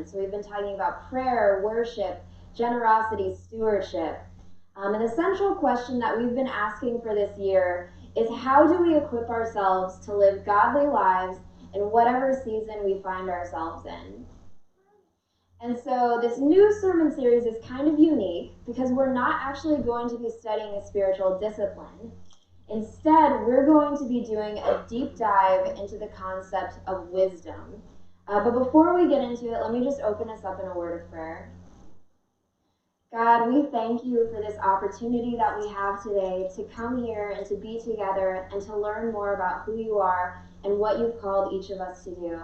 disciplines. So we've been talking about prayer, worship, generosity, stewardship. And the central question that we've been asking for this year is, how do we equip ourselves to live godly lives in whatever season we find ourselves in? And so this new sermon series is kind of unique because we're not actually going to be studying a spiritual discipline. Instead, we're going to be doing a deep dive into the concept of wisdom. But before we get into it, let me just open us up in a word of prayer. God, we thank you for this opportunity that we have today to come here and to be together and to learn more about who you are and what you've called each of us to do.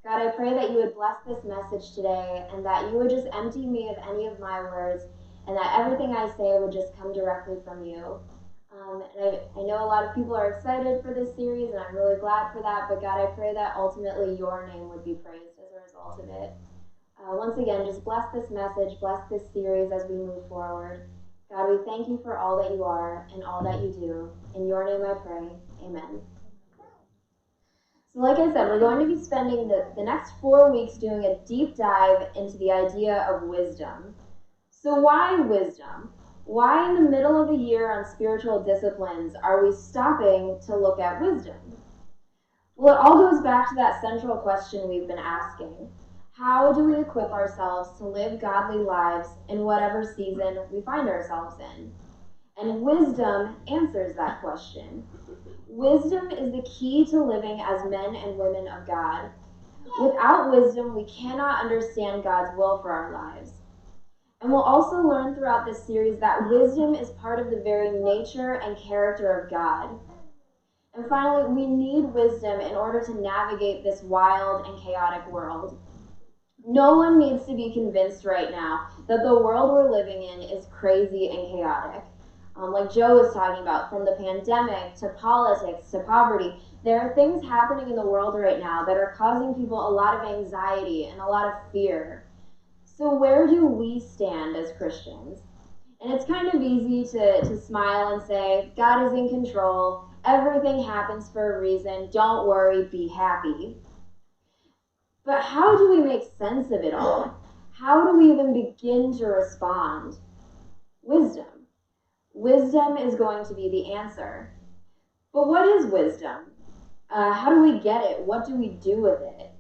God, I pray that you would bless this message today and that you would just empty me of any of my words and that everything I say would just come directly from you. And I know a lot of people are excited for this series, and I'm really glad for that, but God, I pray that ultimately your name would be praised as a result of it. Once again, just bless this message, bless this series as we move forward. God, we thank you for all that you are and all that you do. In your name I pray, amen. So like I said, we're going to be spending the next 4 weeks doing a deep dive into the idea of wisdom. So why wisdom? Why in the middle of the year on spiritual disciplines are we stopping to look at wisdom? Well, it all goes back to that central question we've been asking. How do we equip ourselves to live godly lives in whatever season we find ourselves in? And wisdom answers that question. Wisdom is the key to living as men and women of God. Without wisdom, we cannot understand God's will for our lives. And we'll also learn throughout this series that wisdom is part of the very nature and character of God. And finally, we need wisdom in order to navigate this wild and chaotic world. No one needs to be convinced right now that the world we're living in is crazy and chaotic. Like Joe was talking about, from the pandemic to politics to poverty, there are things happening in the world right now that are causing people a lot of anxiety and a lot of fear. So where do we stand as Christians? And it's kind of easy to smile and say, God is in control, everything happens for a reason, don't worry, be happy. But how do we make sense of it all? How do we even begin to respond? Wisdom. Wisdom is going to be the answer. But what is wisdom? How do we get it? What do we do with it?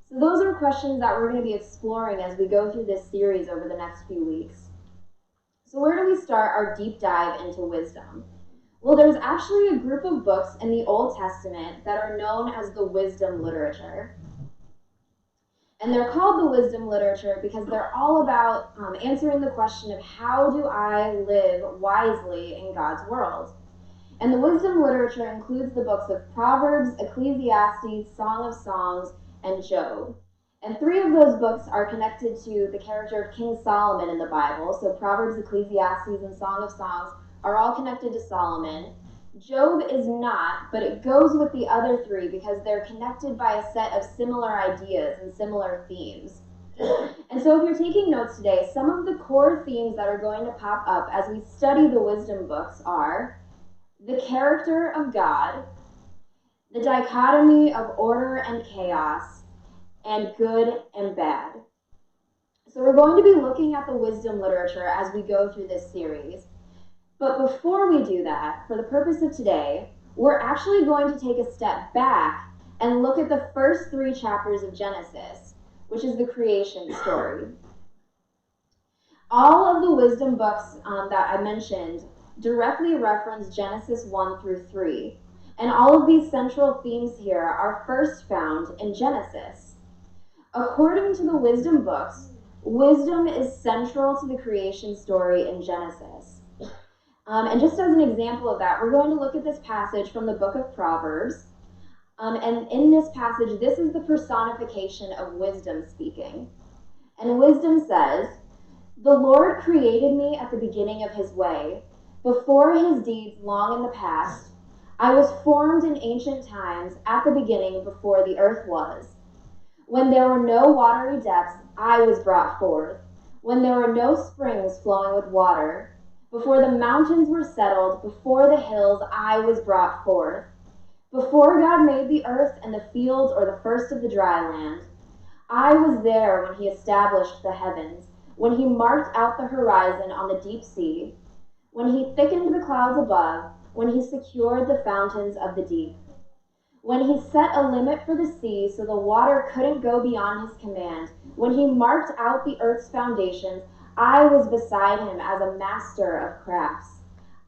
So those are questions that we're going to be exploring as we go through this series over the next few weeks. So where do we start our deep dive into wisdom? Well, there's actually a group of books in the Old Testament that are known as the wisdom literature. And they're called the wisdom literature because they're all about answering the question of, how do I live wisely in God's world? And the wisdom literature includes the books of Proverbs, Ecclesiastes, Song of Songs, and Job. And 3 of those books are connected to the character of King Solomon in the Bible. So Proverbs, Ecclesiastes, and Song of Songs are all connected to Solomon. Job is not, but it goes with the other 3 because they're connected by a set of similar ideas and similar themes. And so if you're taking notes today, some of the core themes that are going to pop up as we study the wisdom books are the character of God, the dichotomy of order and chaos, and good and bad. So we're going to be looking at the wisdom literature as we go through this series. But before we do that, for the purpose of today, we're actually going to take a step back and look at the first 3 chapters of Genesis, which is the creation story. All of the wisdom books that I mentioned directly reference Genesis 1 through 3. And all of these central themes here are first found in Genesis. According to the wisdom books, wisdom is central to the creation story in Genesis. And just as an example of that, we're going to look at this passage from the book of Proverbs. And in this passage, this is the personification of wisdom speaking. And wisdom says, "The Lord created me at the beginning of his way, before his deeds long in the past. I was formed in ancient times, at the beginning, before the earth was. When there were no watery depths, I was brought forth. When there were no springs flowing with water, before the mountains were settled, before the hills, I was brought forth. Before God made the earth and the fields or the first of the dry land, I was there when he established the heavens, when he marked out the horizon on the deep sea, when he thickened the clouds above, when he secured the fountains of the deep. When he set a limit for the sea so the water couldn't go beyond his command, when he marked out the earth's foundations, I was beside him as a master of crafts.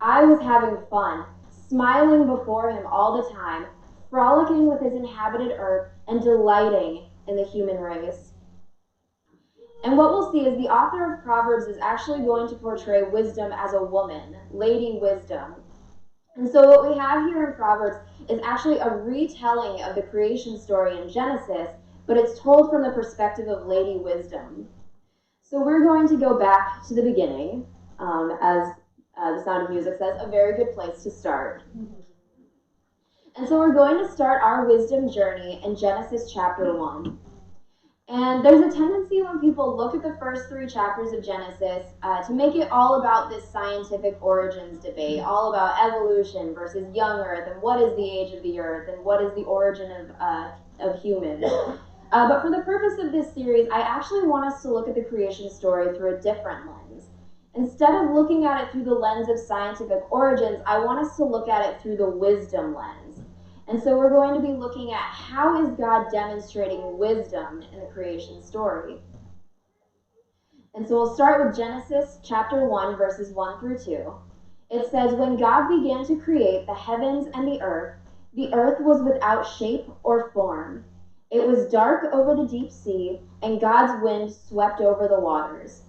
I was having fun, smiling before him all the time, frolicking with his inhabited earth and delighting in the human race. And what we'll see is the author of Proverbs is actually going to portray wisdom as a woman, Lady Wisdom. And so what we have here in Proverbs is actually a retelling of the creation story in Genesis, but it's told from the perspective of Lady Wisdom. So we're going to go back to the beginning, as the Sound of Music says, a very good place to start. And so we're going to start our wisdom journey in Genesis chapter 1. And there's a tendency when people look at the first 3 chapters of Genesis to make it all about this scientific origins debate, all about evolution versus young Earth, and what is the age of the Earth, and what is the origin of humans. But for the purpose of this series, I actually want us to look at the creation story through a different lens. Instead of looking at it through the lens of scientific origins, I want us to look at it through the wisdom lens. And so we're going to be looking at how is God demonstrating wisdom in the creation story. And so we'll start with Genesis chapter 1, verses 1 through 2. It says, "When God began to create the heavens and the earth was without shape or form. It was dark over the deep sea, and God's wind swept over the waters."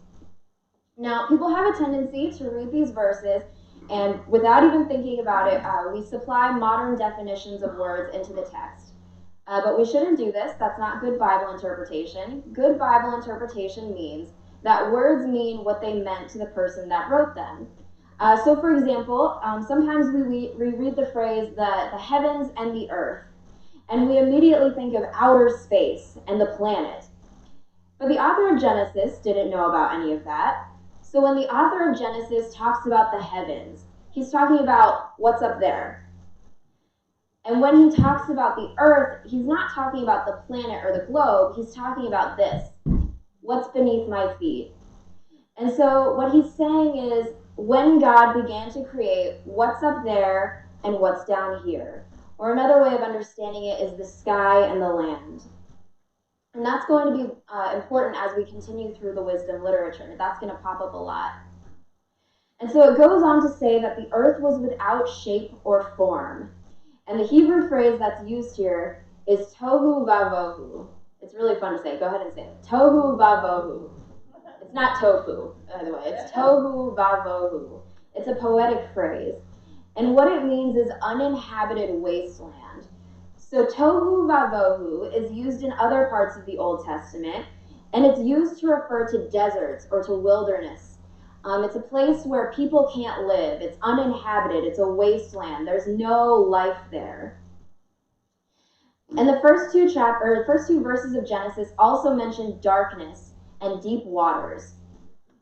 Now, people have a tendency to read these verses and without even thinking about it, we supply modern definitions of words into the text. But we shouldn't do this. That's not good Bible interpretation. Good Bible interpretation means that words mean what they meant to the person that wrote them. So for example, sometimes we read the phrase the heavens and the earth, and we immediately think of outer space and the planet. But the author of Genesis didn't know about any of that. So when the author of Genesis talks about the heavens, he's talking about what's up there. And when he talks about the earth, he's not talking about the planet or the globe, he's talking about this. What's beneath my feet? And so what he's saying is, when God began to create, what's up there and what's down here? Or another way of understanding it is the sky and the land. And that's going to be important as we continue through the wisdom literature. That's going to pop up a lot. And so it goes on to say that the earth was without shape or form. And the Hebrew phrase that's used here is tohu vavohu. It's really fun to say. Go ahead and say it. Tohu vavohu. It's not tofu, by the way. It's tohu vavohu. It's a poetic phrase. And what it means is uninhabited wasteland. So tohu vavohu is used in other parts of the Old Testament, and it's used to refer to deserts or to wilderness. It's a place where people can't live. It's uninhabited. It's a wasteland. There's no life there. And the first two verses of Genesis also mention darkness and deep waters.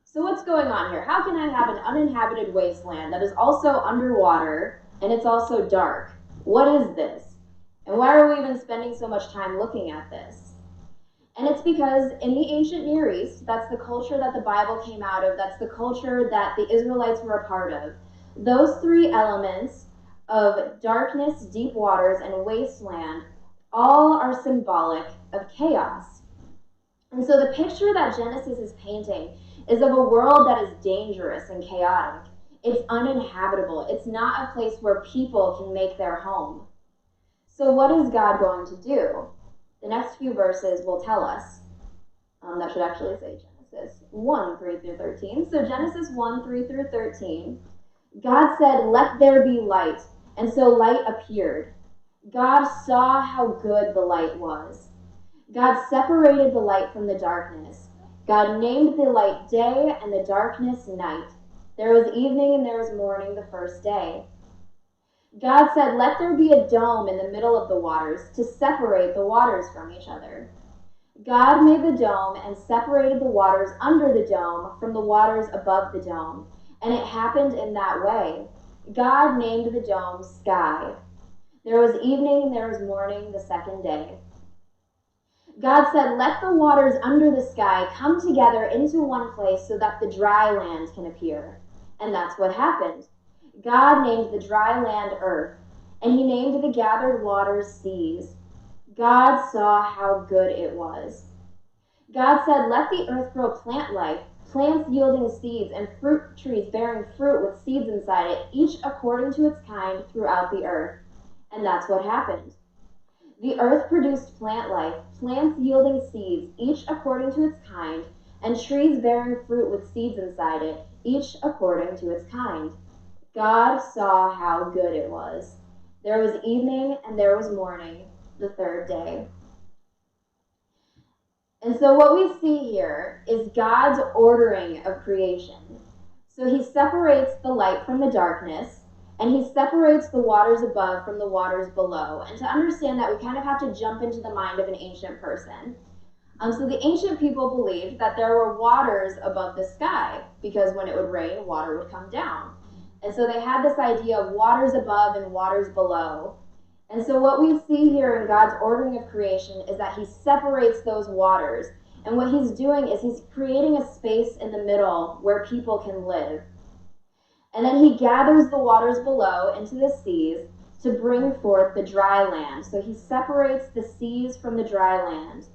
So what's going on here? How can I have an uninhabited wasteland that is also underwater and it's also dark? What is this? And why are we even spending so much time looking at this? And it's because in the ancient Near East, that's the culture that the Bible came out of, that's the culture that the Israelites were a part of. Those 3 elements of darkness, deep waters, and wasteland all are symbolic of chaos. And so the picture that Genesis is painting is of a world that is dangerous and chaotic. It's uninhabitable. It's not a place where people can make their home. So what is God going to do? The next few verses will tell us. That should actually say Genesis 1, 3 through 13. So Genesis 1, 3 through 13. God said, "Let there be light," and so light appeared. God saw how good the light was. God separated the light from the darkness. God named the light day and the darkness night. There was evening and there was morning the first day. God said, "Let there be a dome in the middle of the waters to separate the waters from each other." God made the dome and separated the waters under the dome from the waters above the dome. And it happened in that way. God named the dome Sky. There was evening and there was morning the second day. God said, "Let the waters under the sky come together into one place so that the dry land can appear." And that's what happened. God named the dry land earth, and he named the gathered waters seas. God saw how good it was. God said, "Let the earth grow plant life, plants yielding seeds, and fruit trees bearing fruit with seeds inside it, each according to its kind throughout the earth." And that's what happened. The earth produced plant life, plants yielding seeds, each according to its kind, and trees bearing fruit with seeds inside it, each according to its kind. God saw how good it was. There was evening and there was morning, the third day. And so what we see here is God's ordering of creation. So he separates the light from the darkness, and he separates the waters above from the waters below. And to understand that, we kind of have to jump into the mind of an ancient person. So the ancient people believed that there were waters above the sky, because when it would rain, water would come down. And so they had this idea of waters above and waters below. And so what we see here in God's ordering of creation is that he separates those waters. And what he's doing is he's creating a space in the middle where people can live. And then he gathers the waters below into the seas to bring forth the dry land. So he separates the seas from the dry land.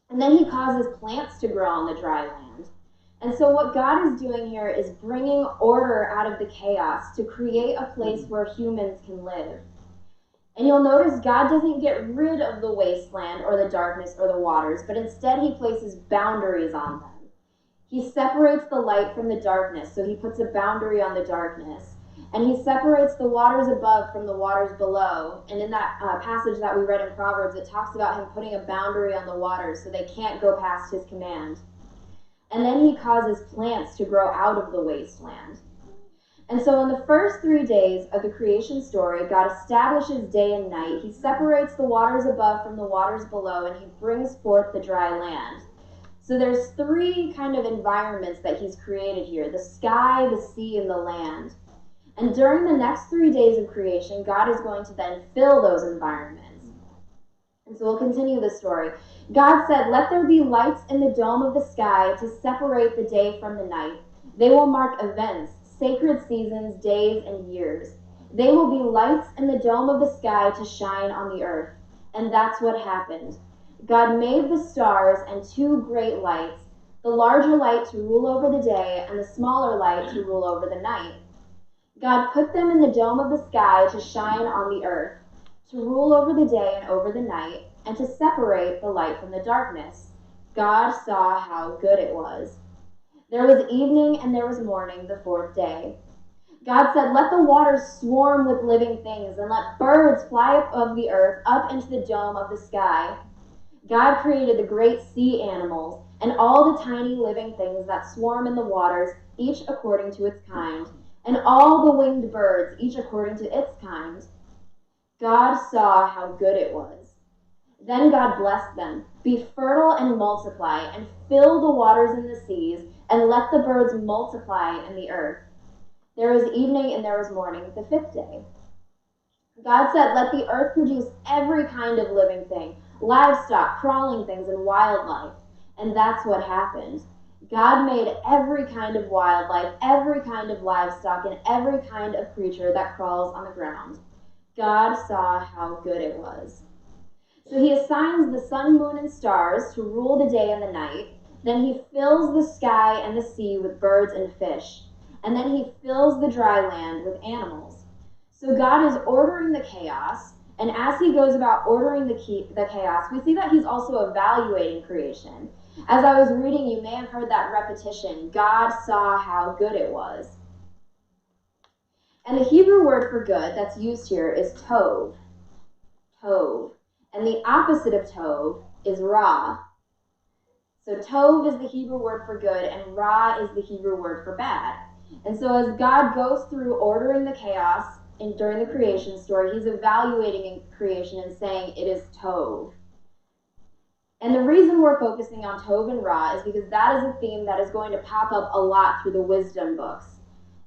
And then he causes plants to grow on the dry land. And so what God is doing here is bringing order out of the chaos to create a place where humans can live. And you'll notice God doesn't get rid of the wasteland or the darkness or the waters, but instead he places boundaries on them. He separates the light from the darkness, so he puts a boundary on the darkness. And he separates the waters above from the waters below. And in that passage that we read in Proverbs, it talks about him putting a boundary on the waters so they can't go past his command. And then he causes plants to grow out of the wasteland. And so in the first 3 days of the creation story, God establishes day and night. He separates the waters above from the waters below, and he brings forth the dry land. So there's 3 kind of environments that he's created here: the sky, the sea, and the land. And during the next 3 days of creation, God is going to then fill those environments. And so we'll continue the story. God said, "Let there be lights in the dome of the sky to separate the day from the night. They will mark events, sacred seasons, days, and years. They will be lights in the dome of the sky to shine on the earth." And that's what happened. God made the stars and 2 great lights, the larger light to rule over the day and the smaller light to rule over the night. God put them in the dome of the sky to shine on the earth, to rule over the day and over the night, and to separate the light from the darkness. God saw how good it was. There was evening and there was morning, the 4th day. God said, "Let the waters swarm with living things, and let birds fly up of the earth, up into the dome of the sky." God created the great sea animals and all the tiny living things that swarm in the waters, each according to its kind, and all the winged birds, each according to its kind. God saw how good it was. Then God blessed them. "Be fertile and multiply, and fill the waters in the seas, and let the birds multiply in the earth." There was evening and there was morning, the 5th day. God said, "Let the earth produce every kind of living thing, livestock, crawling things, and wildlife." And that's what happened. God made every kind of wildlife, every kind of livestock, and every kind of creature that crawls on the ground. God saw how good it was. So he assigns the sun, moon, and stars to rule the day and the night. Then he fills the sky and the sea with birds and fish. And then he fills the dry land with animals. So God is ordering the chaos, and as he goes about ordering the chaos, we see that he's also evaluating creation. As I was reading, you may have heard that repetition: God saw how good it was. And the Hebrew word for good that's used here is tov. Tov. And the opposite of tov is ra. So tov is the Hebrew word for good, and ra is the Hebrew word for bad. And so as God goes through ordering the chaos during the creation story, he's evaluating in creation and saying it is tov. And the reason we're focusing on tov and ra is because that is a theme that is going to pop up a lot through the wisdom books.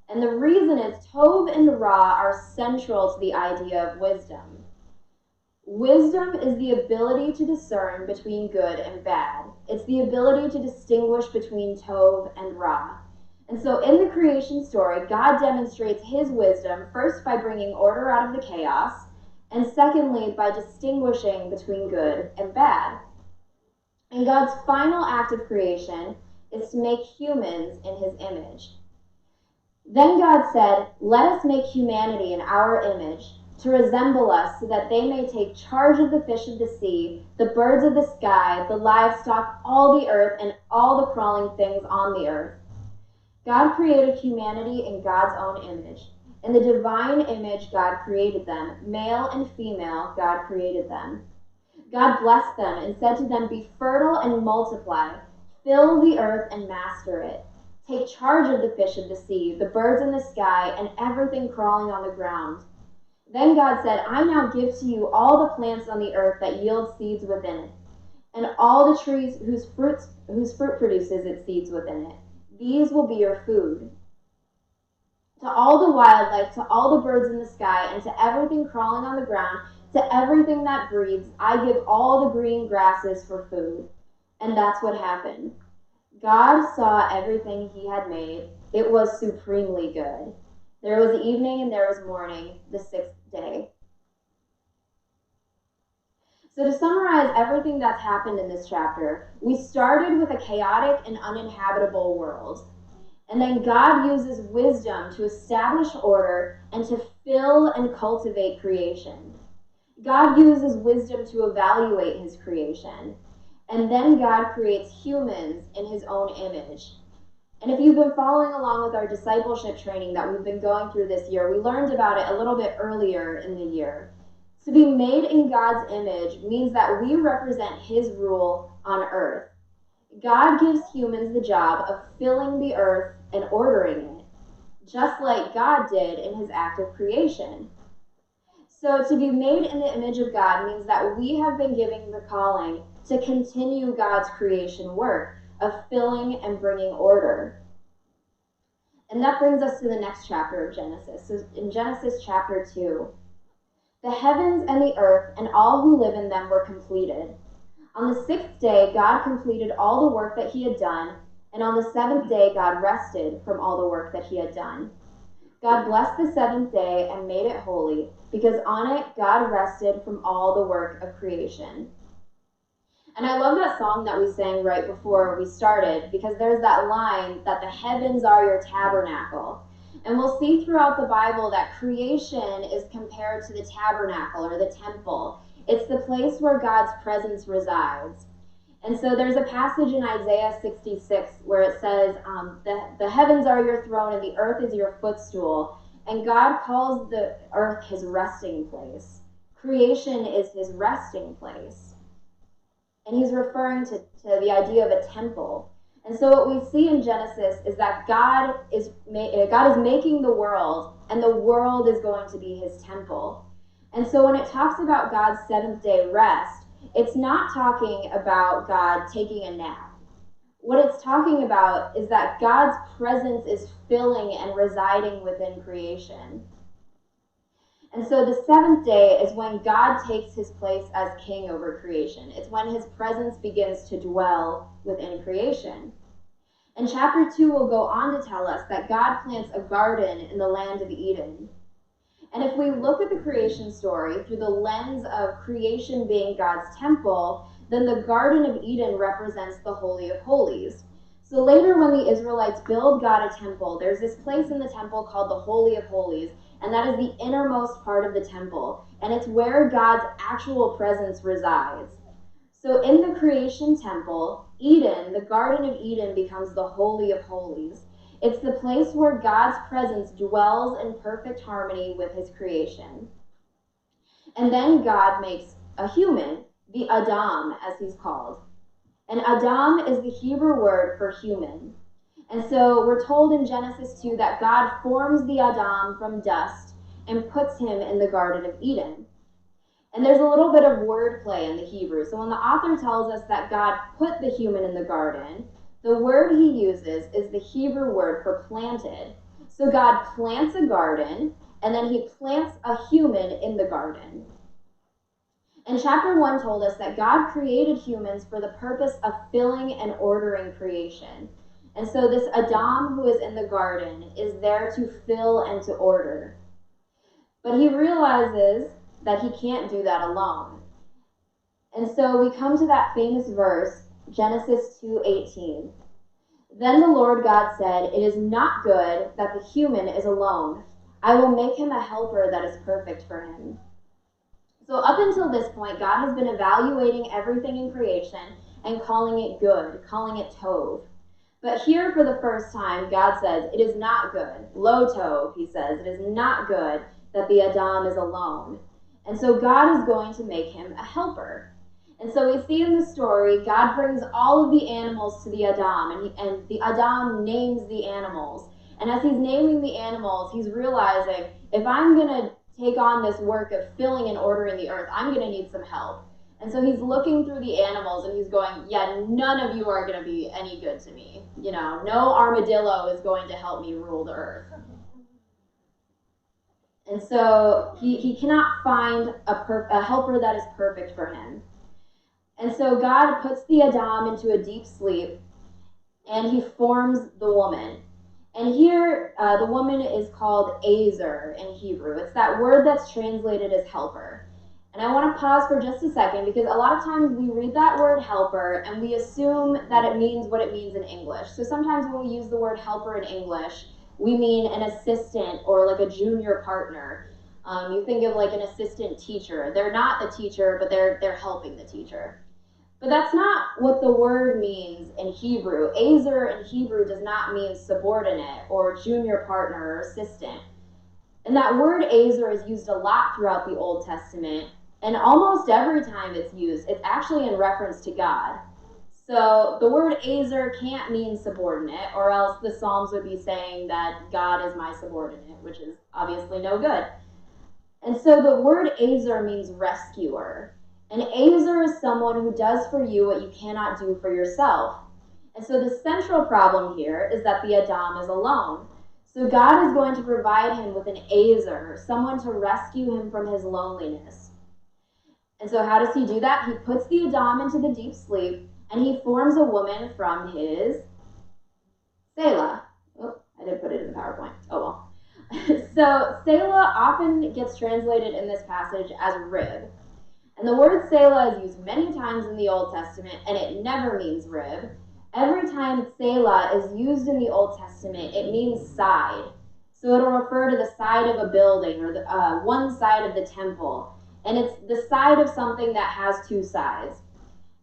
And the reason is tov and ra are central to the idea of wisdom. Wisdom is the ability to discern between good and bad. It's the ability to distinguish between Tov and Ra. And so in the creation story, God demonstrates his wisdom first by bringing order out of the chaos, and secondly by distinguishing between good and bad. And God's final act of creation is to make humans in his image. Then God said, "Let us make humanity in our image, to resemble us, so that they may take charge of the fish of the sea, the birds of the sky, the livestock, all the earth, and all the crawling things on the earth." God created humanity in God's own image. In the divine image, God created them. Male and female, God created them. God blessed them and said to them, "Be fertile and multiply, fill the earth and master it. Take charge of the fish of the sea, the birds in the sky, and everything crawling on the ground." Then God said, "I now give to you all the plants on the earth that yield seeds within it, and all the trees whose fruit produces its seeds within it. These will be your food. To all the wildlife, to all the birds in the sky, and to everything crawling on the ground, to everything that breathes, I give all the green grasses for food." And that's what happened. God saw everything he had made. It was supremely good. There was evening and there was morning, the sixth day. So to summarize everything that's happened in this chapter, we started with a chaotic and uninhabitable world. And then God uses wisdom to establish order and to fill and cultivate creation. God uses wisdom to evaluate his creation. And then God creates humans in his own image. And if you've been following along with our discipleship training that we've been going through this year, we learned about it a little bit earlier in the year. To be made in God's image means that we represent his rule on earth. God gives humans the job of filling the earth and ordering it, just like God did in his act of creation. So to be made in the image of God means that we have been given the calling to continue God's creation work of filling and bringing order. And that brings us to the next chapter of Genesis. So in Genesis chapter 2, the heavens and the earth and all who live in them were completed. On the sixth day, God completed all the work that he had done, and on the seventh day, God rested from all the work that he had done. God blessed the seventh day and made it holy, because on it God rested from all the work of creation. And I love that song that we sang right before we started, because there's that line that the heavens are your tabernacle. And we'll see throughout the Bible that creation is compared to the tabernacle or the temple. It's the place where God's presence resides. And so there's a passage in Isaiah 66 where it says, the heavens are your throne and the earth is your footstool. And God calls the earth his resting place. Creation is his resting place. And he's referring to the idea of a temple. And so what we see in Genesis is that God is making the world, and the world is going to be his temple. And so when it talks about God's seventh day rest, it's not talking about God taking a nap. What it's talking about is that God's presence is filling and residing within creation. And so the seventh day is when God takes his place as king over creation. It's when his presence begins to dwell within creation. And chapter 2 will go on to tell us that God plants a garden in the land of Eden. And if we look at the creation story through the lens of creation being God's temple, then the Garden of Eden represents the Holy of Holies. So later when the Israelites build God a temple, there's this place in the temple called the Holy of Holies, and that is the innermost part of the temple, and it's where God's actual presence resides. So in the creation temple, Eden, the Garden of Eden, becomes the Holy of Holies. It's the place where God's presence dwells in perfect harmony with his creation. And then God makes a human, the Adam, as he's called. And Adam is the Hebrew word for human. And so we're told in Genesis 2 that God forms the Adam from dust and puts him in the Garden of Eden. And there's a little bit of wordplay in the Hebrew. So when the author tells us that God put the human in the garden, the word he uses is the Hebrew word for planted. So God plants a garden, and then he plants a human in the garden. And chapter 1 told us that God created humans for the purpose of filling and ordering creation. And so this Adam who is in the garden is there to fill and to order. But he realizes that he can't do that alone. And so we come to that famous verse, Genesis 2:18. Then the Lord God said, "It is not good that the human is alone. I will make him a helper that is perfect for him." So up until this point, God has been evaluating everything in creation and calling it good, calling it tov. But here for the first time, God says, it is not good. Lo tov, he says, it is not good that the Adam is alone. And so God is going to make him a helper. And so we see in the story, God brings all of the animals to the Adam, and the Adam names the animals. And as he's naming the animals, he's realizing, if I'm going to take on this work of filling and ordering the earth, I'm going to need some help. And so he's looking through the animals and he's going, yeah, none of you are going to be any good to me. You know, no armadillo is going to help me rule the earth. And so he cannot find a helper that is perfect for him. And so God puts the Adam into a deep sleep, and he forms the woman. And here, the woman is called Azer in Hebrew. It's that word that's translated as helper. And I want to pause for just a second, because a lot of times we read that word helper and we assume that it means what it means in English. So sometimes when we use the word helper in English, we mean an assistant or like a junior partner. You think of like an assistant teacher. They're not the teacher, but they're helping the teacher. But that's not what the word means in Hebrew. Azer in Hebrew does not mean subordinate or junior partner or assistant. And that word Azer is used a lot throughout the Old Testament, and almost every time it's used, it's actually in reference to God. So the word Azer can't mean subordinate, or else the Psalms would be saying that God is my subordinate, which is obviously no good. And so the word Azer means rescuer. And Azer is someone who does for you what you cannot do for yourself. And so the central problem here is that the Adam is alone. So God is going to provide him with an Azer, someone to rescue him from his loneliness. And so how does he do that? He puts the Adam into the deep sleep, and he forms a woman from his Selah. Oh, I didn't put it in the PowerPoint. Oh well. So Selah often gets translated in this passage as rib. And the word Selah is used many times in the Old Testament, and it never means rib. Every time Selah is used in the Old Testament, it means side. So it'll refer to the side of a building or one side of the temple. And it's the side of something that has two sides.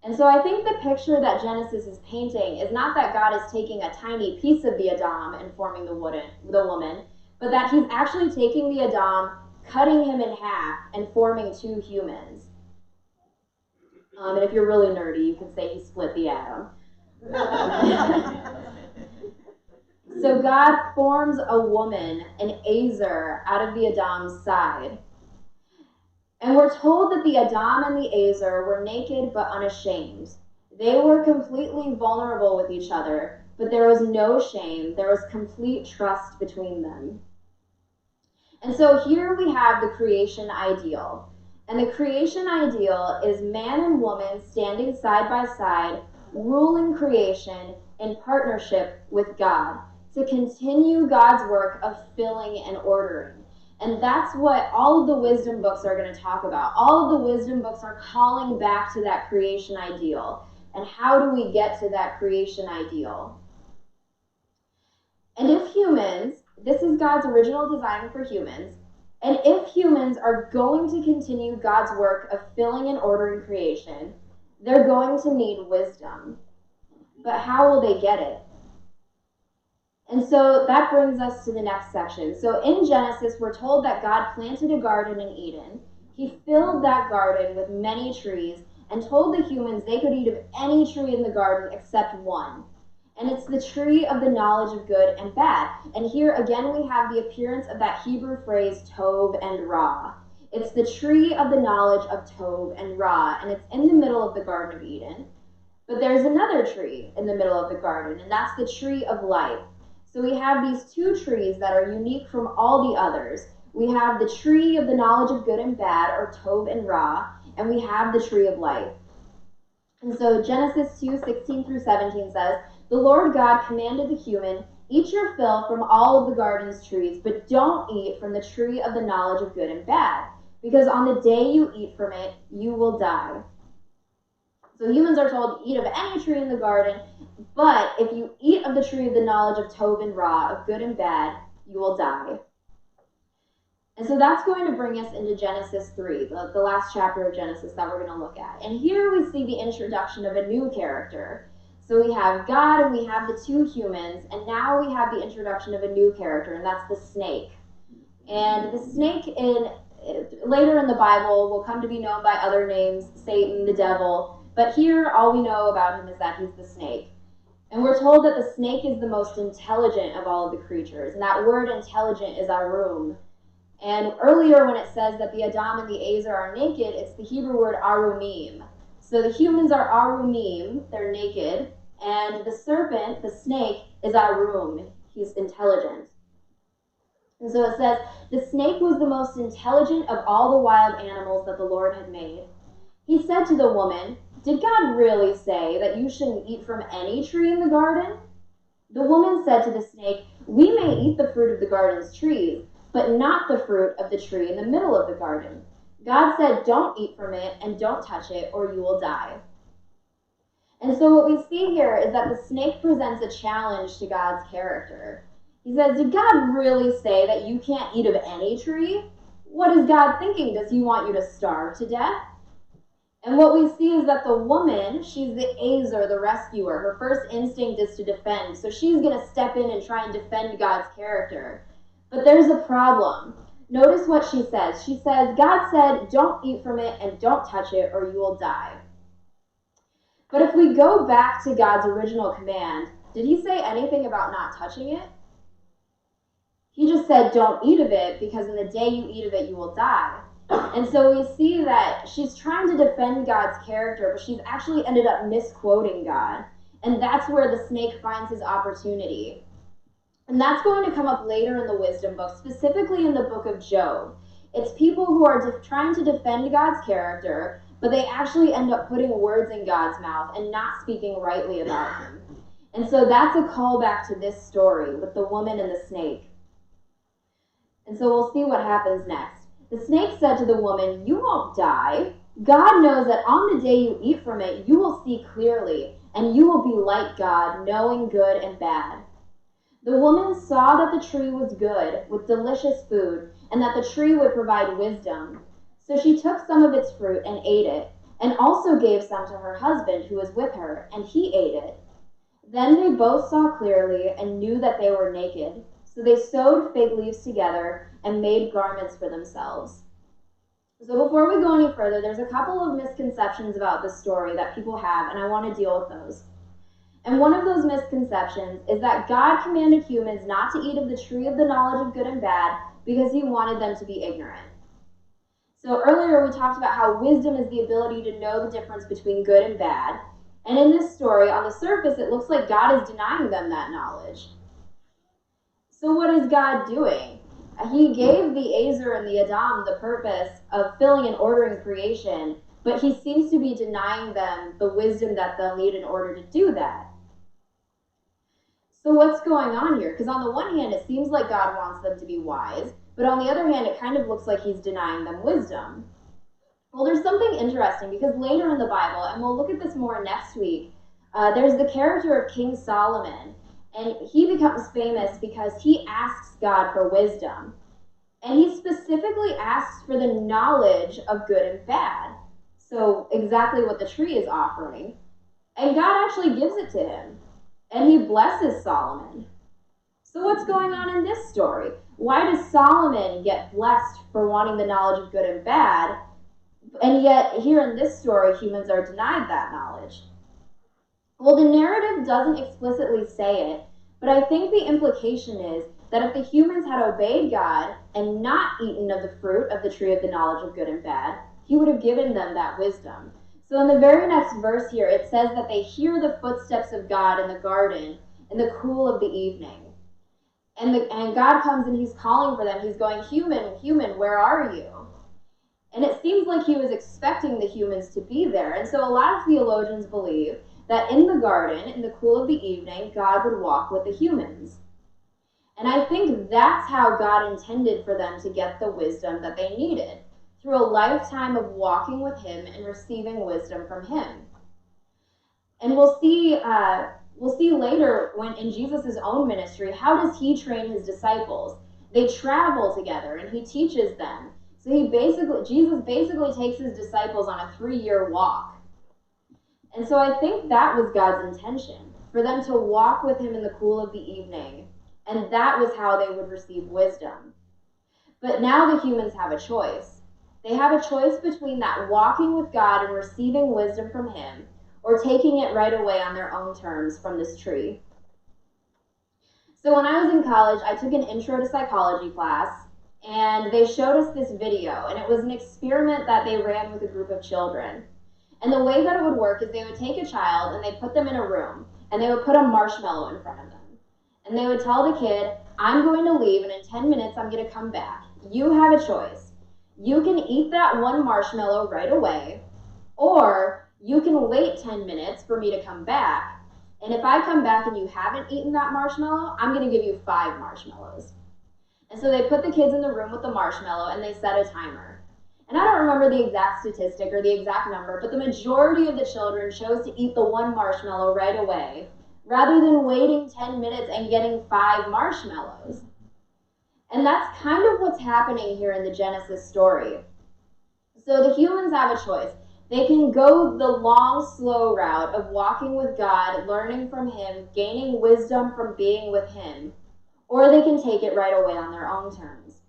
And so I think the picture that Genesis is painting is not that God is taking a tiny piece of the Adam and forming the woman, but that he's actually taking the Adam, cutting him in half, and forming two humans. And if you're really nerdy, you can say he split the atom. So God forms a woman, an Azer, out of the Adam's side. And we're told that the Adam and the Azer were naked but unashamed. They were completely vulnerable with each other, but there was no shame. There was complete trust between them. And so here we have the creation ideal. And the creation ideal is man and woman standing side by side, ruling creation in partnership with God, to continue God's work of filling and ordering. And that's what all of the wisdom books are going to talk about. All of the wisdom books are calling back to that creation ideal. And how do we get to that creation ideal? And if humans, this is God's original design for humans, and if humans are going to continue God's work of filling and ordering creation, they're going to need wisdom. But how will they get it? And so that brings us to the next section. So in Genesis, we're told that God planted a garden in Eden. He filled that garden with many trees and told the humans they could eat of any tree in the garden except one. And it's the tree of the knowledge of good and bad. And here again we have the appearance of that Hebrew phrase tov and ra. It's the tree of the knowledge of tov and ra, and it's in the middle of the Garden of Eden. But there's another tree in the middle of the garden, and that's the tree of life. So we have these two trees that are unique from all the others. We have the tree of the knowledge of good and bad, or tov and ra, and we have the tree of life. And so Genesis 2:16 through 17 says, "The Lord God commanded the human, 'Eat your fill from all of the garden's trees, but don't eat from the tree of the knowledge of good and bad, because on the day you eat from it, you will die.'" So humans are told to eat of any tree in the garden, but if you eat of the tree of the knowledge of Tov and Ra, of good and bad, you will die. And so that's going to bring us into Genesis 3, the last chapter of Genesis that we're going to look at. And here we see the introduction of a new character. So we have God and we have the two humans, and now we have the introduction of a new character, and that's the snake. And the snake later in the Bible will come to be known by other names, Satan, the devil, but here all we know about him is that he's the snake. And we're told that the snake is the most intelligent of all of the creatures, and that word intelligent is arum. And earlier when it says that the Adam and the Azer are naked, it's the Hebrew word arumim. So the humans are arumim, they're naked, and the serpent, the snake, is arum, he's intelligent. And so it says, "The snake was the most intelligent of all the wild animals that the Lord had made. He said to the woman, 'Did God really say that you shouldn't eat from any tree in the garden?' The woman said to the snake, 'We may eat the fruit of the garden's trees, but not the fruit of the tree in the middle of the garden. God said, don't eat from it and don't touch it, or you will die.'" And so what we see here is that the snake presents a challenge to God's character. He says, "Did God really say that you can't eat of any tree? What is God thinking? Does he want you to starve to death?" And what we see is that the woman, she's the Azer, the rescuer. Her first instinct is to defend. So she's going to step in and try and defend God's character. But there's a problem. Notice what she says. She says, "God said, don't eat from it and don't touch it or you will die." But if we go back to God's original command, did he say anything about not touching it? He just said, don't eat of it, because in the day you eat of it, you will die. And so we see that she's trying to defend God's character, but she's actually ended up misquoting God. And that's where the snake finds his opportunity. And that's going to come up later in the wisdom book, specifically in the book of Job. It's people who are trying to defend God's character, but they actually end up putting words in God's mouth and not speaking rightly about him. And so that's a callback to this story with the woman and the snake. And so we'll see what happens next. The snake said to the woman, "You won't die. God knows that on the day you eat from it, you will see clearly, and you will be like God, knowing good and bad." The woman saw that the tree was good, with delicious food, and that the tree would provide wisdom. So she took some of its fruit and ate it, and also gave some to her husband who was with her, and he ate it. Then they both saw clearly and knew that they were naked. So they sewed fig leaves together and made garments for themselves. So before we go any further, there's a couple of misconceptions about this story that people have, and I want to deal with those. And one of those misconceptions is that God commanded humans not to eat of the tree of the knowledge of good and bad because he wanted them to be ignorant. So earlier we talked about how wisdom is the ability to know the difference between good and bad. And in this story, on the surface, it looks like God is denying them that knowledge. So what is God doing? He gave the Azer and the Adam the purpose of filling and ordering creation, but he seems to be denying them the wisdom that they'll need in order to do that. So what's going on here? Because on the one hand, it seems like God wants them to be wise, but on the other hand, it kind of looks like he's denying them wisdom. Well, there's something interesting, because later in the Bible, and we'll look at this more next week, there's the character of King Solomon, and he becomes famous because he asks God for wisdom. And he specifically asks for the knowledge of good and bad. So exactly what the tree is offering. And God actually gives it to him. And he blesses Solomon. So what's going on in this story? Why does Solomon get blessed for wanting the knowledge of good and bad, and yet here in this story, humans are denied that knowledge? Well, the narrative doesn't explicitly say it, but I think the implication is that if the humans had obeyed God and not eaten of the fruit of the tree of the knowledge of good and bad, he would have given them that wisdom. So in the very next verse here, it says that they hear the footsteps of God in the garden in the cool of the evening. And God comes and he's calling for them. He's going, human, where are you? And it seems like he was expecting the humans to be there. And so a lot of theologians believe that in the garden, in the cool of the evening, God would walk with the humans. And I think that's how God intended for them to get the wisdom that they needed, through a lifetime of walking with him and receiving wisdom from him. And we'll see later when in Jesus' own ministry, how does he train his disciples? They travel together and he teaches them. So Jesus basically takes his disciples on a 3-year walk. And so I think that was God's intention, for them to walk with him in the cool of the evening. And that was how they would receive wisdom. But now the humans have a choice. They have a choice between that walking with God and receiving wisdom from him, or taking it right away on their own terms from this tree. So when I was in college, I took an intro to psychology class, and they showed us this video, and it was an experiment that they ran with a group of children. And the way that it would work is they would take a child and they'd put them in a room, and they would put a marshmallow in front of them. And they would tell the kid, I'm going to leave, and in 10 minutes I'm going to come back. You have a choice. You can eat that one marshmallow right away, or you can wait 10 minutes for me to come back, and if I come back and you haven't eaten that marshmallow, I'm going to give you 5 marshmallows. And so they put the kids in the room with the marshmallow, and they set a timer. And I don't remember the exact statistic or the exact number, but the majority of the children chose to eat the one marshmallow right away, rather than waiting 10 minutes and getting 5 marshmallows. And that's kind of what's happening here in the Genesis story. So the humans have a choice. They can go the long, slow route of walking with God, learning from him, gaining wisdom from being with him, or they can take it right away on their own terms.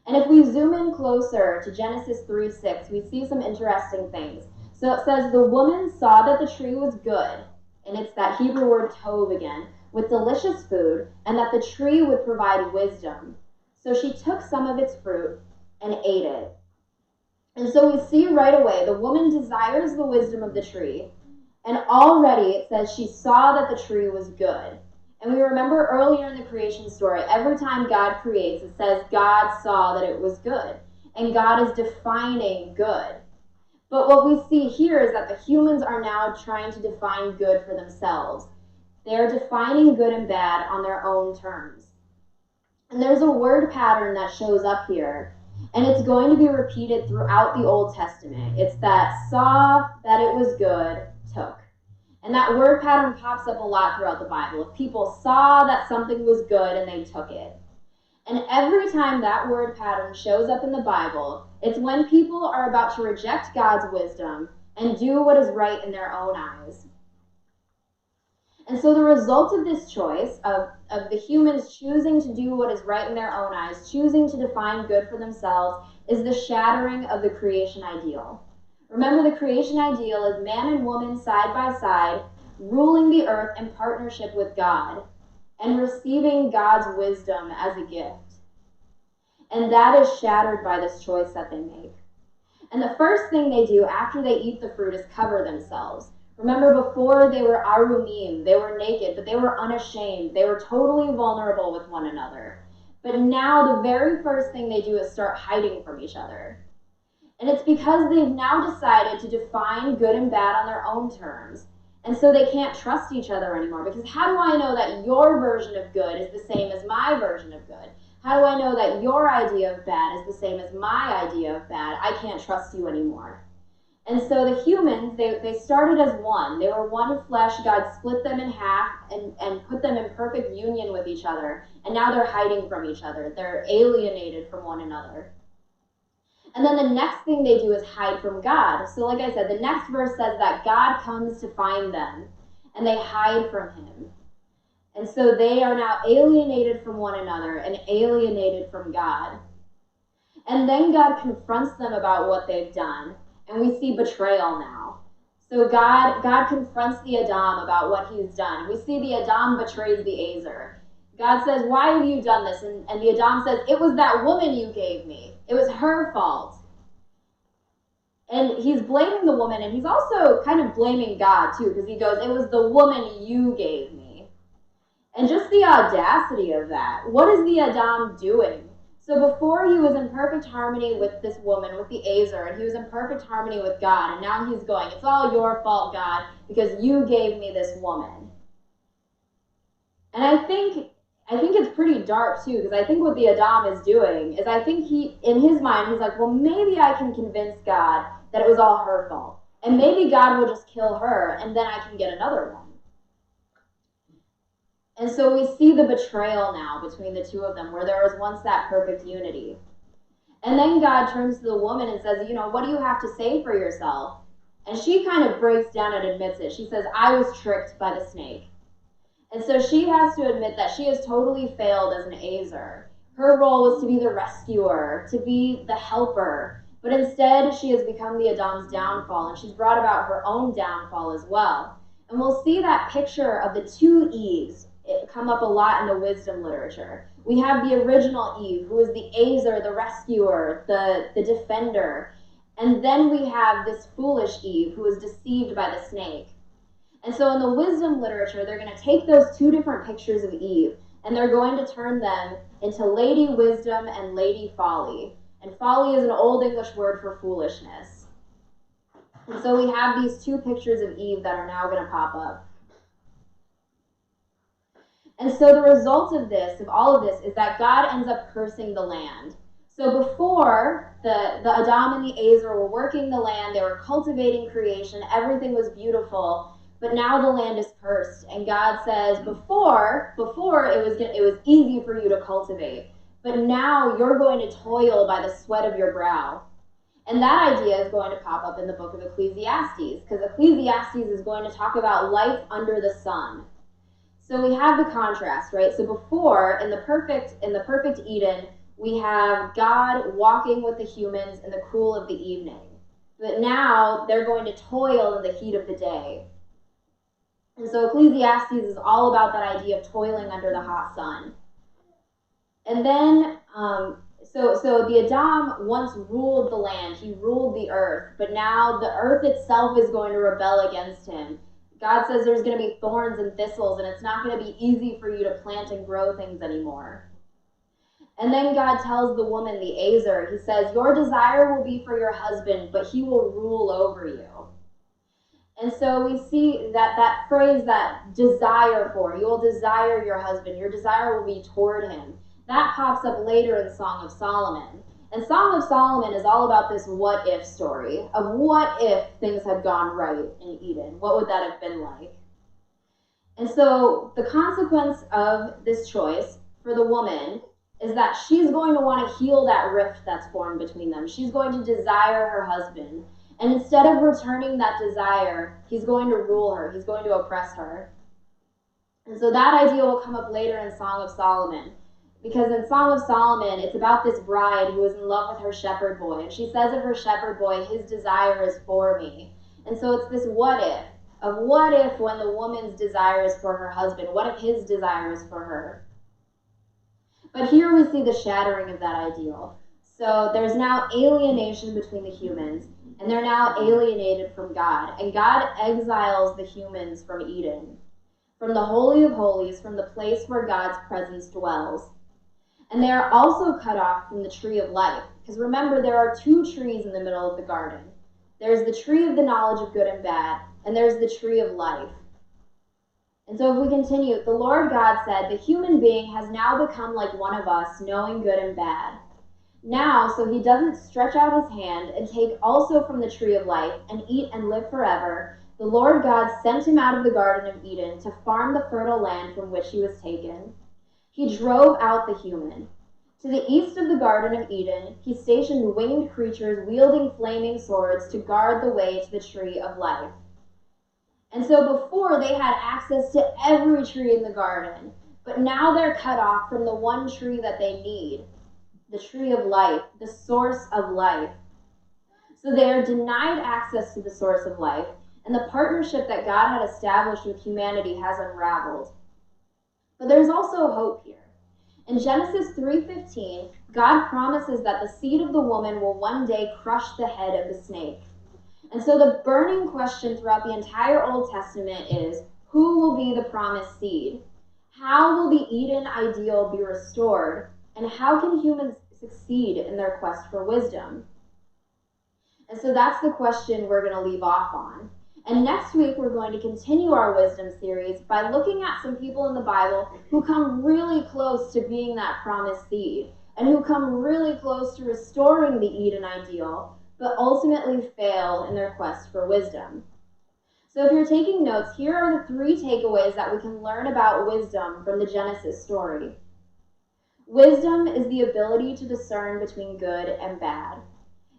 And if we zoom in closer to Genesis 3:6, we see some interesting things. So it says, the woman saw that the tree was good, and it's that Hebrew word tov again, with delicious food, and that the tree would provide wisdom. So she took some of its fruit and ate it. And so we see right away, the woman desires the wisdom of the tree, and already it says she saw that the tree was good. And we remember earlier in the creation story, every time God creates, it says God saw that it was good, and God is defining good. But what we see here is that the humans are now trying to define good for themselves. They're defining good and bad on their own terms. And there's a word pattern that shows up here, and it's going to be repeated throughout the Old Testament. It's that saw that it was good, took. And that word pattern pops up a lot throughout the Bible. If people saw that something was good and they took it. And every time that word pattern shows up in the Bible, it's when people are about to reject God's wisdom and do what is right in their own eyes. And so the result of this choice, of the humans choosing to do what is right in their own eyes, choosing to define good for themselves, is the shattering of the creation ideal. Remember, the creation ideal is man and woman side by side, ruling the earth in partnership with God, and receiving God's wisdom as a gift. And that is shattered by this choice that they make. And the first thing they do after they eat the fruit is cover themselves. Remember, before they were arumim, they were naked, but they were unashamed. They were totally vulnerable with one another. But now the very first thing they do is start hiding from each other. And it's because they've now decided to define good and bad on their own terms. And so they can't trust each other anymore, because how do I know that your version of good is the same as my version of good? How do I know that your idea of bad is the same as my idea of bad? I can't trust you anymore. And so the humans, they started as one. They were one flesh. God split them in half and put them in perfect union with each other. And now they're hiding from each other. They're alienated from one another. And then the next thing they do is hide from God. So like I said, the next verse says that God comes to find them, and they hide from him. And so they are now alienated from one another and alienated from God. And then God confronts them about what they've done. And we see betrayal now. So God confronts the Adam about what he's done. We see the Adam betrays the Azer. God says, why have you done this? And the Adam says, it was that woman you gave me. It was her fault. And he's blaming the woman, and he's also kind of blaming God too, because he goes, it was the woman you gave me. And just the audacity of that. What is the Adam doing? So before he was in perfect harmony with this woman, with the Azer, and he was in perfect harmony with God, and now he's going, it's all your fault, God, because you gave me this woman. And I think it's pretty dark too, because I think what the Adam is doing is I think in his mind, he's like, well, maybe I can convince God that it was all her fault. And maybe God will just kill her, and then I can get another one. And so we see the betrayal now between the two of them, where there was once that perfect unity. And then God turns to the woman and says, what do you have to say for yourself? And she kind of breaks down and admits it. She says, I was tricked by the snake. And so she has to admit that she has totally failed as an Azer. Her role was to be the rescuer, to be the helper. But instead, she has become the Adam's downfall, and she's brought about her own downfall as well. And we'll see that picture of the two Eves come up a lot in the wisdom literature. We have the original Eve, who is the Azer, the rescuer, the defender. And then we have this foolish Eve, who is deceived by the snake. And so in the wisdom literature, they're going to take those two different pictures of Eve, and they're going to turn them into Lady Wisdom and Lady Folly. And folly is an Old English word for foolishness. And so we have these two pictures of Eve that are now going to pop up. And so the result of all of this, is that God ends up cursing the land. So before, the Adam and the Azer were working the land, they were cultivating creation, everything was beautiful. But now the land is cursed, and God says, before it was easy for you to cultivate, but now you're going to toil by the sweat of your brow. And that idea is going to pop up in the book of Ecclesiastes, because Ecclesiastes is going to talk about life under the sun. So we have the contrast, right? So before, in the perfect Eden, we have God walking with the humans in the cool of the evening. But now they're going to toil in the heat of the day. And so Ecclesiastes is all about that idea of toiling under the hot sun. And then, so the Adam once ruled the land, he ruled the earth, but now the earth itself is going to rebel against him. God says there's going to be thorns and thistles, and it's not going to be easy for you to plant and grow things anymore. And then God tells the woman, the Azer, he says, your desire will be for your husband, but he will rule over you. And so we see that phrase, that desire for, you will desire your husband, your desire will be toward him. That pops up later in Song of Solomon. And Song of Solomon is all about this what if story of what if things had gone right in Eden? What would that have been like? And so the consequence of this choice for the woman is that she's going to want to heal that rift that's formed between them. She's going to desire her husband. And instead of returning that desire, he's going to rule her. He's going to oppress her. And so that idea will come up later in Song of Solomon. Because in Song of Solomon, it's about this bride who is in love with her shepherd boy. And she says of her shepherd boy, his desire is for me. And so it's this what if, of what if when the woman's desire is for her husband, what if his desire is for her? But here we see the shattering of that ideal. So there's now alienation between the humans, and they're now alienated from God. And God exiles the humans from Eden, from the Holy of Holies, from the place where God's presence dwells. And they are also cut off from the tree of life. Because remember, there are two trees in the middle of the garden. There's the tree of the knowledge of good and bad, and there's the tree of life. And so if we continue, the Lord God said, the human being has now become like one of us, knowing good and bad. Now, so he doesn't stretch out his hand and take also from the tree of life and eat and live forever, the Lord God sent him out of the Garden of Eden to farm the fertile land from which he was taken. He drove out the human. To the east of the Garden of Eden, he stationed winged creatures wielding flaming swords to guard the way to the tree of life. And so before, they had access to every tree in the garden, but now they're cut off from the one tree that they need, the tree of life, the source of life. So they are denied access to the source of life, and the partnership that God had established with humanity has unraveled. But there's also hope here. In Genesis 3:15, God promises that the seed of the woman will one day crush the head of the snake. And so the burning question throughout the entire Old Testament is, who will be the promised seed? How will the Eden ideal be restored? And how can humans succeed in their quest for wisdom? And so that's the question we're going to leave off on. And next week, we're going to continue our wisdom series by looking at some people in the Bible who come really close to being that promised seed, and who come really close to restoring the Eden ideal, but ultimately fail in their quest for wisdom. So if you're taking notes, here are the 3 takeaways that we can learn about wisdom from the Genesis story. Wisdom is the ability to discern between good and bad.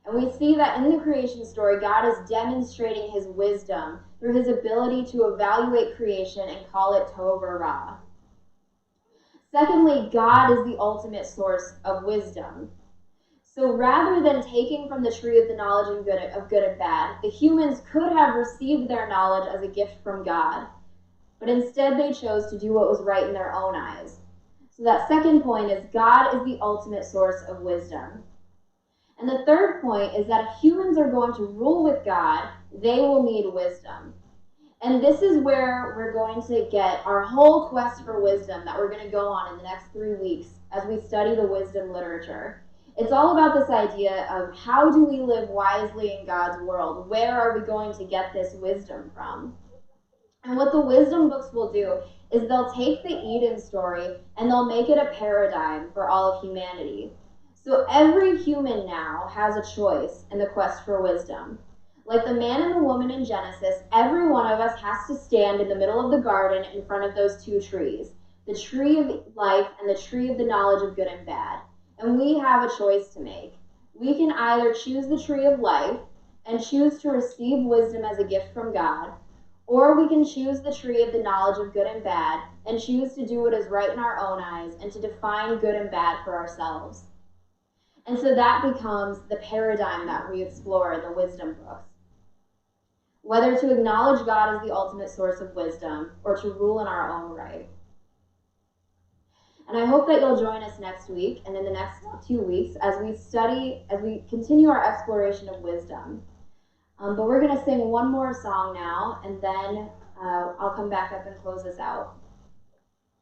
And we see that in the creation story, God is demonstrating his wisdom through his ability to evaluate creation and call it Tov or Ra. Secondly, God is the ultimate source of wisdom. So rather than taking from the tree of the knowledge of good and bad, the humans could have received their knowledge as a gift from God, but instead they chose to do what was right in their own eyes. So that second point is God is the ultimate source of wisdom. And the third point is that if humans are going to rule with God, they will need wisdom. And this is where we're going to get our whole quest for wisdom that we're going to go on in the next 3 weeks as we study the wisdom literature. It's all about this idea of how do we live wisely in God's world? Where are we going to get this wisdom from? And what the wisdom books will do is they'll take the Eden story and they'll make it a paradigm for all of humanity. So every human now has a choice in the quest for wisdom. Like the man and the woman in Genesis, every one of us has to stand in the middle of the garden in front of those 2 trees, the tree of life and the tree of the knowledge of good and bad. And we have a choice to make. We can either choose the tree of life and choose to receive wisdom as a gift from God, or we can choose the tree of the knowledge of good and bad and choose to do what is right in our own eyes and to define good and bad for ourselves. And so that becomes the paradigm that we explore in the wisdom books. Whether to acknowledge God as the ultimate source of wisdom or to rule in our own right. And I hope that you'll join us next week and in the next 2 weeks as we continue our exploration of wisdom. But we're going to sing one more song now, and then I'll come back up and close this out.